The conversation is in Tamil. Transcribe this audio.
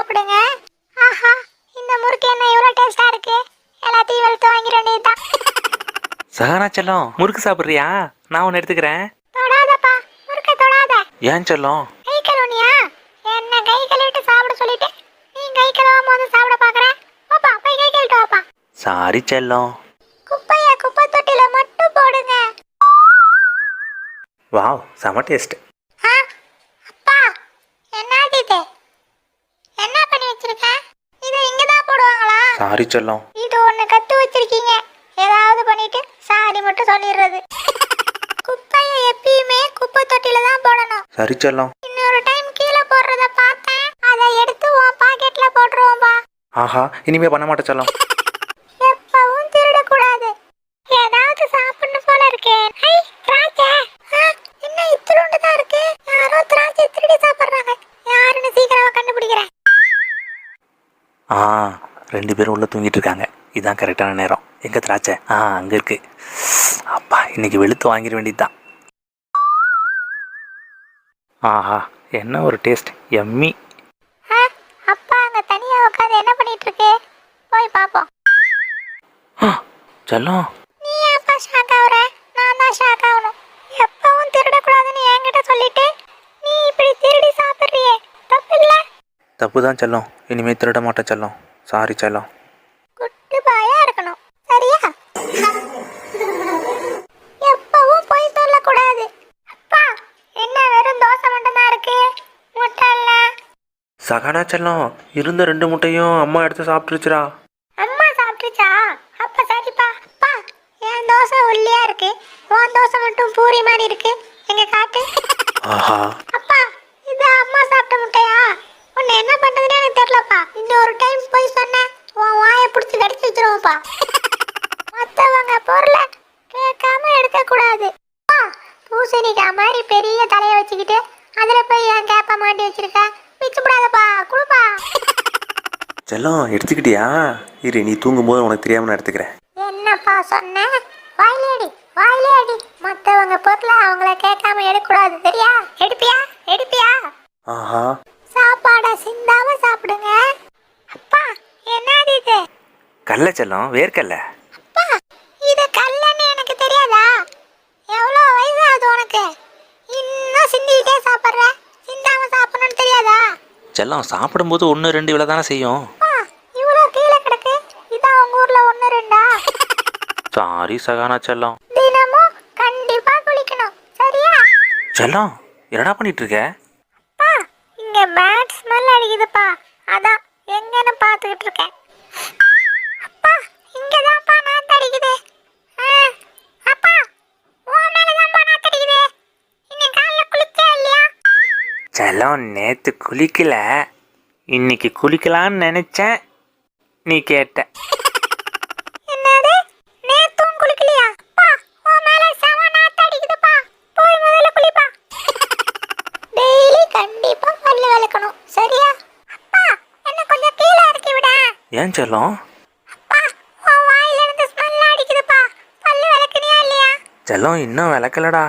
சாப்பிடுங்க. ஆஹா, இந்த முறுக்கு என்ன இவ்வளவு டேஸ்டா இருக்கு. எல்லாத்தையும் வெளுத்து வாங்கிட வேண்டியதுதான். சகானா செல்லம், முறுக்கு சாப்பிட்றியா? நான் ஒன்று எடுத்துக்கிறேன். தொடாதப்பா, முறுக்க தொடாத. ஏன் செல்லம்? கை கழுவுனியா? என்ன கை கழுவிட்டு சாப்பிட சொல்லிட்டு நீ கை கழுவாம வந்து சாப்பிட பாக்குற. பாப்பா போய் கை கழுவிட்டு வாப்பா. சாரி செல்லம். குப்பைய குப்பை தொட்டில மட்டும் போடுங்க. வாவ், செம டேஸ்ட். அப்பா, என்னது இது? என்ன பண்ணி வச்சிருக்க? இது இங்கதான் போடுவாங்களா? சாரி செல்லம். இது ஒண்ணு கத்து வச்சிருக்கீங்க. ஏதாவது பண்ணிட்டு சாரி மட்டும் சொல்லிடுறது. குப்பைய எப்பயுமே குப்பை தொட்டில தான் போடணும். சரி செல்லம். இன்னொரு டைம் கீழே போடுறத பார்த்தேன், அதை எடுத்து உன் பாக்கெட்ல போட்டுருவோம்பா. ஆஹா, இனிமே பண்ண மாட்டேன் செல்லம். எப்பவும் திருடக்கூடாது. ஏதாவது சாப்பிடணும் போல இருக்கே. ஐ, திராட்சை. என்ன இத்திருண்டு தான் இருக்கு. யாரோ திராட்சை திருடி சாப்பிடுறாங்க. யாருன்னு சீக்கிரமா கண்டுபிடிக்கிறேன். ஆ, 2 பேரும் உள்ள தூங்கிட்டு இருக்காங்க. இதுதான் கரெக்டான நேரம். எங்க திராட்சை? அங்கே இருக்கு. அப்பா, இன்னைக்கு வெளுத்து வாங்கிட வேண்டியதுதான். ஆஹா, என்ன ஒரு டேஸ்ட். எம்மி. அப்பா அங்க தனியா உட்காந்து என்ன பண்ணிட்டு இருக்கு? போய் பாப்போம். செல்லம், நீ அப்பா ஷாக் ஆகுற? நான் தான் ஷாக் ஆகணும். எப்பவும் திருடக்கூடாதுன்னு என்கிட்ட சொல்லிட்டு நீ இப்படி திருடி சாப்பிடுறியே, தப்பு இல்ல? தப்பு தான் செல்லம். இனிமே திருட மாட்டேன் செல்லம். சாரி செல்லம். குட்டு பாயா இருக்கணும், சரியா? எப்பவும் போய் சொல்லக்கூடாது. அப்பா, என்ன வெறும் தோசை மட்டும் தான் இருக்கு, முட்டை இல்ல? சகானா செல்லம், இருந்த 2 முட்டையும் அம்மா எடுத்து சாப்பிட்டுருச்சுடா. அம்மா சாப்பிட்டுச்சா? அப்ப சரிப்பா. அப்பா, என் தோசை ஒல்லியா இருக்கு, உன் தோசை மட்டும் பூரி மாதிரி இருக்கு. எங்க காட்டு. ஆஹா, அப்பா, இது அம்மா சாப்பிட்ட முட்டையா? உன்னை என்ன பண்றதுன்னு எனக்கு தெரியலப்பா. இன்னொரு டைம் போய் சொன்ன உன் வாயை பிடிச்சி கடிச்சு வச்சிருவோம்ப்பா. மற்றவங்க பொருளை கேட்காம எடுக்க கூடாது. பூசணிக்காய் மாதிரி பெரிய தலையை வச்சுக்கிட்டு அதுல போய் என் கேப்ப மாட்டி வச்சிருக்க. பிச்சுப்படாதப்பா, குடுப்பா. செல்லம் எடுத்துக்கிட்டியா? இரு, நீ தூங்கும்போது உனக்கு தெரியாம நான் எடுத்துக்கிறேன். என்னப்பா சொன்ன? வாயிலேடி வாயிலேடி. மற்றவங்க பொருளை அவங்கள கேட்காம எடுக்கக்கூடாது, சரியா? எடுப்பியா எடுப்பியா? ஆஹா, சாப்பாடை சிந்தாம சாப்பிடுங்க. அப்பா, என்னது இது? கல்ல செல்லம், வேர்க்கல்ல. அப்பா, இது கல்லன்னு எனக்கு தெரியாதா? எவ்வளோ வயசாகுது உனக்கு? இன்னும் சிந்திக்கிட்டே சாப்பிட்ற. சிந்தாம சாப்பிடணும்னு தெரியாதா? செல்லம், சாப்பிடும்போது 1 2 இவ்வளோ தானே செய்யும். இவ்வளோ கீழே கிடக்கு. இதான் உங்க ஊர்ல 1 2? சாரி சகானா செல்லம். தினமும் கண்டிப்பா குளிக்கணும், சரியா? செல்லம், என்னடா பண்ணிட்டு இருக்க? அப்பா, இங்க பேட் ஸ்மெல் அடிக்குதுப்பா. அதான் எங்கன்னு பார்த்துக்கிட்டு இருக்கேன். அப்பா, இங்கதான்ப்பா நாத்து அடிக்குது. அப்பா, உன் மேலதான்ப்பா நாத்து அடிக்குது. இன்னைக்கு காலைல குளிச்சே இல்லையா? செல்லம், நேற்று குளிக்கல, இன்னைக்கு குளிக்கலான்னு நினைச்சேன், நீ கேட்ட. என்னது? நேத்தும் குளிக்கலையா? அப்பா, உன் மேல செம நாத்து அடிக்குதுப்பா. போய் முதல்ல குளிப்பா. டெய்லி கண்டிப்பா பல்லு விளக்கணும், சரியா? அப்பா, என்ன கொஞ்சம் கீழே இறக்கி விட. ஏன் செல்லம்? அப்பா, உன் வாயில இருந்து ஸ்மெல் அடிக்குதுப்பா. பல்லு விளக்குனியா இல்லையா? செல்லம், இன்னும் விளக்கலடா.